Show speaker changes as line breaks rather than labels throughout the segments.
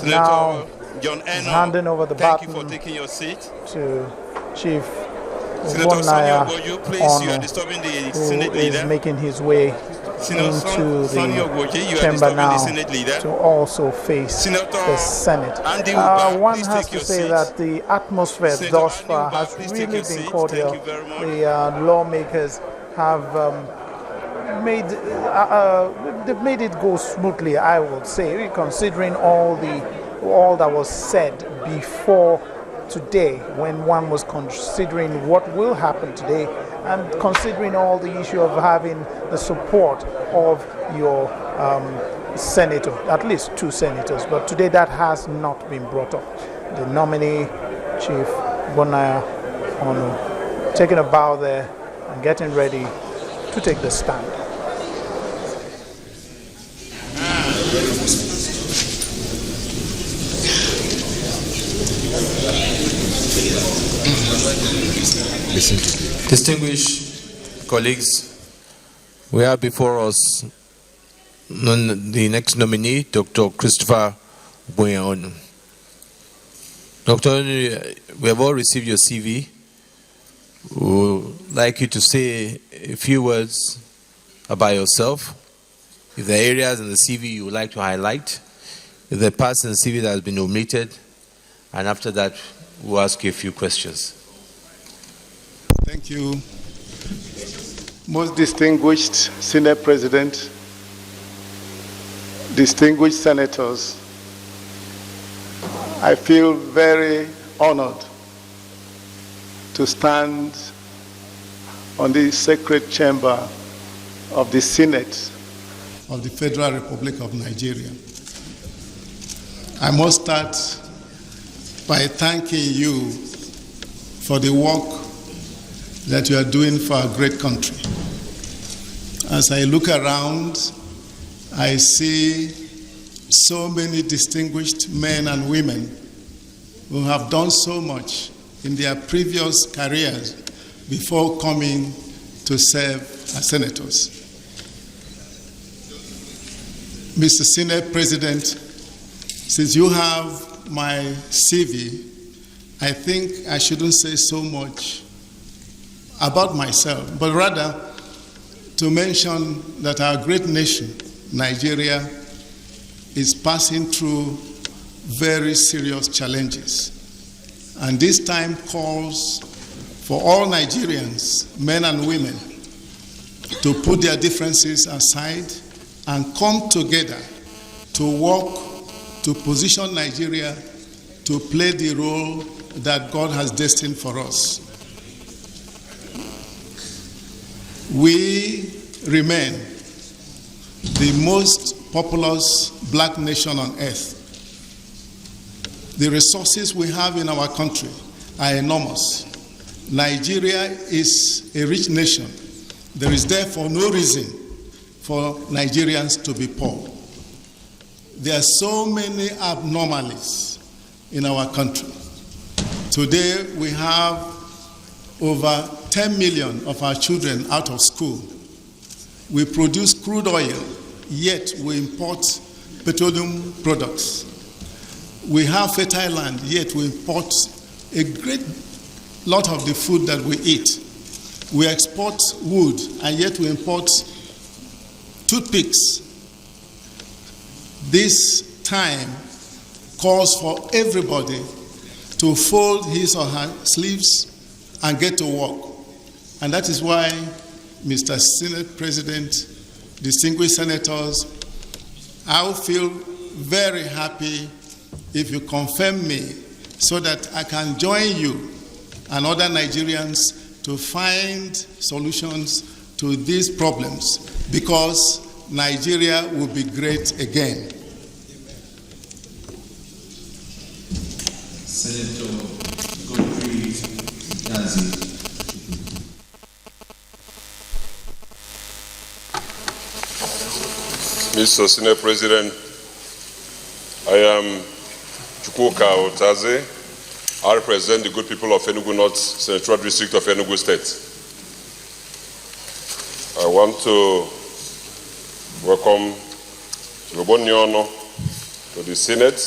Now,
John Eno,
handing over the
thank you
baton
for taking your seat.
to Chief
Senator Sonia
Bonaya
Ogoju, please, you are
Ono,
disturbing the
who
Senate
is
leader.
making his way into
Sonia
the
Ogoju, you are
chamber
disturbing the
now
Senate leader.
to also face
Senator
the Senate.
Andy Uba,
One
please
has
take
to
your
say
seat.
that the atmosphere
Senator
thus
Andy
far
Uba,
has
please take
really
your
been
seat.
cordial.
Thank you very much.
The lawmakers have they've made it go smoothly, I would say, considering all that was said before today, when one was considering what will happen today, and considering all the issue of having the support of your senator, at least 2 senators. But today that has not been brought up. The nominee, Chief Bonaya Ono, taking a bow there and getting ready to take the stand.
Distinguished colleagues, we have before us the next nominee, Dr. Christopher Boyan. Dr. We have all received your CV. We would like you to say a few words about yourself. If there are areas in the CV you would like to highlight, if there are parts in the CV that has been omitted, and after that, we'll ask you a few questions.
Thank you. Most distinguished Senate President, distinguished senators, I feel very honored to stand on the sacred chamber of the Senate of the Federal Republic of Nigeria. I must start by thanking you for the work that you are doing for our great country. As I look around, I see so many distinguished men and women who have done so much in their previous careers before coming to serve as senators. Mr. Senate President, since you have my CV, I think I shouldn't say so much about myself, but rather to mention that our great nation, Nigeria, is passing through very serious challenges. And this time calls for all Nigerians, men and women, to put their differences aside and come together to work to position Nigeria to play the role that God has destined for us. We remain the most populous black nation on earth. The resources we have in our country are enormous. Nigeria is a rich nation. There is therefore no reason for Nigerians to be poor. There are so many abnormalities in our country. Today we have over 10 million of our children out of school. We produce crude oil, yet we import petroleum products. We have fertile land, yet we import a great lot of the food that we eat. We export wood, and yet we import toothpicks. This time calls for everybody to fold his or her sleeves and get to work. And that is why, Mr. Senate President, distinguished senators, I will feel very happy if you confirm me so that I can join you and other Nigerians to find solutions to these problems, because Nigeria will be great again.
Senator Godfrey Nazi.
Mr. Senate President, I am Chukwuka Otaze. I represent the good people of Enugu North Central District of Enugu State. I want to welcome Roboniono to the Senate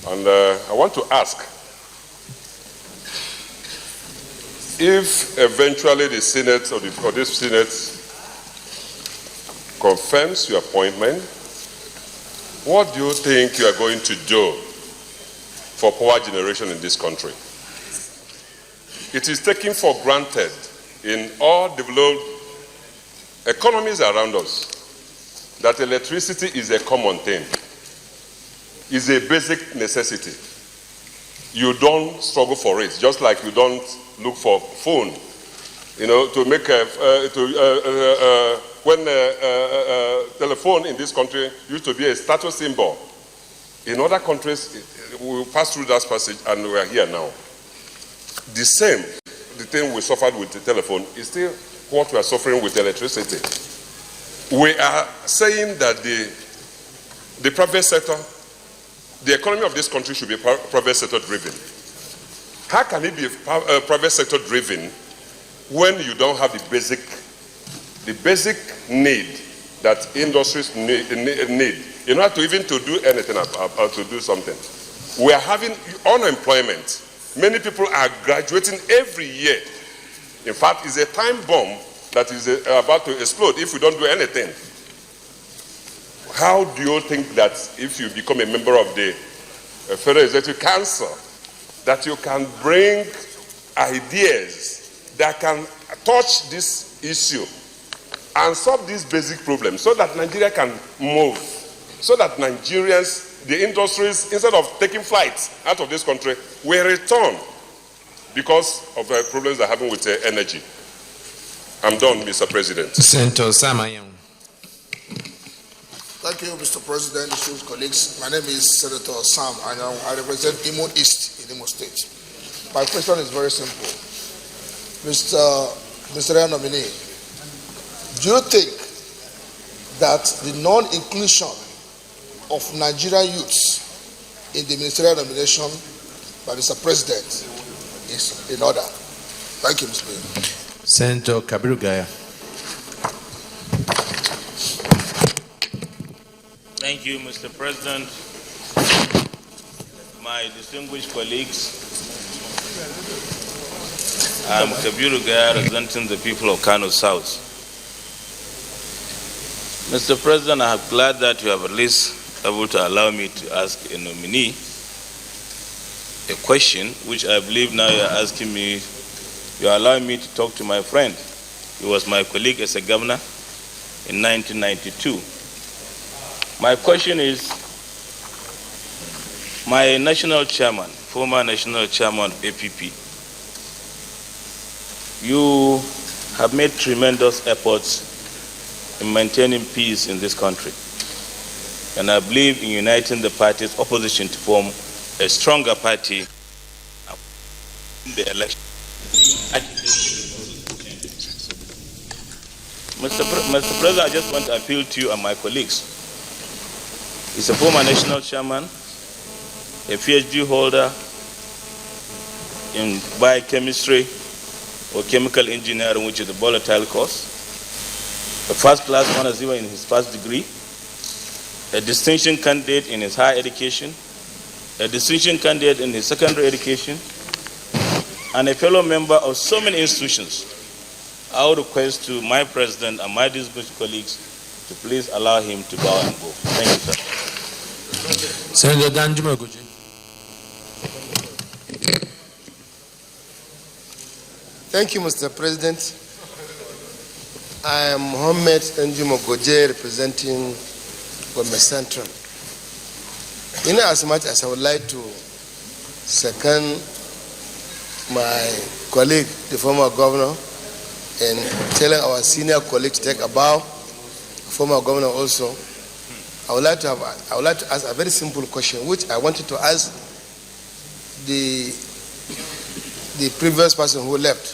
And I want to ask, if eventually the Senate or this Senate confirms your appointment, what do you think you are going to do for power generation in this country? It is taken for granted in all developed economies around us that electricity is a common thing, is a basic necessity. You don't struggle for it, just like you don't look for phone, to make when telephone in this country used to be a status symbol. In other countries, we pass through that passage and we are here now. The thing we suffered with the telephone is still what we are suffering with electricity. We are saying that the private sector, the economy of this country should be private sector driven. How can it be private sector driven when you don't have the basic need that industries need in order to even to do anything or to do something? We are having unemployment. Many people are graduating every year. In fact, it's a time bomb that is about to explode if we don't do anything. How do you think that if you become a member of the Federal Executive Council, that you can bring ideas that can touch this issue and solve these basic problems so that Nigeria can move, so that Nigerians, the industries, instead of taking flights out of this country, will return because of the problems they're having with energy? I'm done, Mr. President.
Senator Samayang.
Thank you, Mr. President, distinguished colleagues. My name is Senator Sam Anyang. I represent Imo East in Imo State. My question is very simple. Ministerial Nominee, do you think that the non-inclusion of Nigerian youths in the ministerial nomination by Mr. President is in order? Thank you, Mr. President.
Senator Kabiru Gaya.
Thank you, Mr. President. My distinguished colleagues, I'm Kabiru Gaya, representing the people of Kano South. Mr. President, I'm glad that you have at least able to allow me to ask a nominee a question, which I believe now you're asking me. You're allowing me to talk to my friend. He was my colleague as a governor in 1992. My question is, my national chairman, former national chairman of APP, you have made tremendous efforts in maintaining peace in this country. And I believe in uniting the party's opposition to form a stronger party in the election. Mr. President, I just want to appeal to you and my colleagues. He's a former national chairman, a PhD holder in biochemistry or chemical engineering, which is a volatile course, a first-class honors in his first degree, a distinction candidate in his higher education, a distinction candidate in his secondary education, and a fellow member of so many institutions. I would request to my president and my distinguished colleagues to please allow him to bow and go. Thank you, sir.
Senator Danjuma Goje.
Thank you, Mr. President. I am Mohammed Danjuma Goje, representing Gombe Central. In as much as I would like to second my colleague, the former governor, and telling our senior colleague to take a bow, former governor also, I would like to ask a very simple question, which I wanted to ask the previous person who left.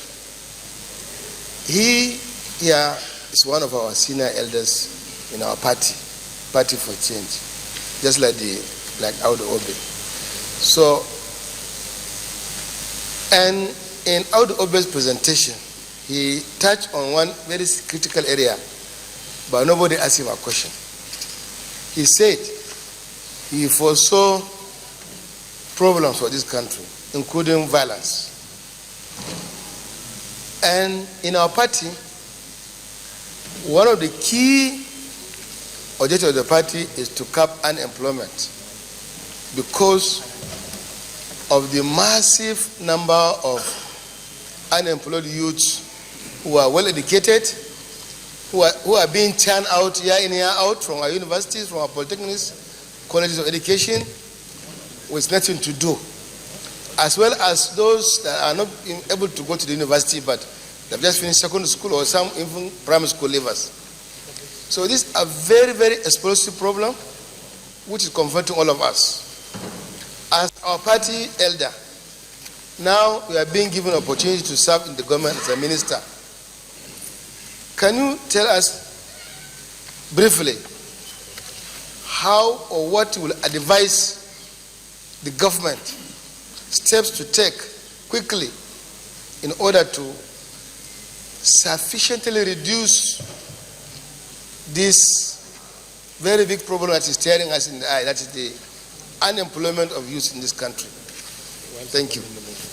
He here is one of our senior elders in our party for change, just like Audu Obe. So, and in Audu Obe's presentation, he touched on one very critical area, but nobody asked him a question. He said he foresaw
problems for this country, including violence. And in our party, one of the key objectives of the party is to curb unemployment because of the massive number of unemployed youths who are well educated, who are being churned out year in, year out from our universities, from our polytechnics, colleges of education, with nothing to do, as well as those that are not able to go to the university but they've just finished secondary school or some even primary school leavers. So this is a very, very explosive problem which is confronting all of us. As our party elder, now we are being given an opportunity to serve in the government as a minister. Can you tell us briefly how or what you will advise the government steps to take quickly in order to sufficiently reduce this very big problem that is staring us in the eye, that is the unemployment of youth in this country? Thank you.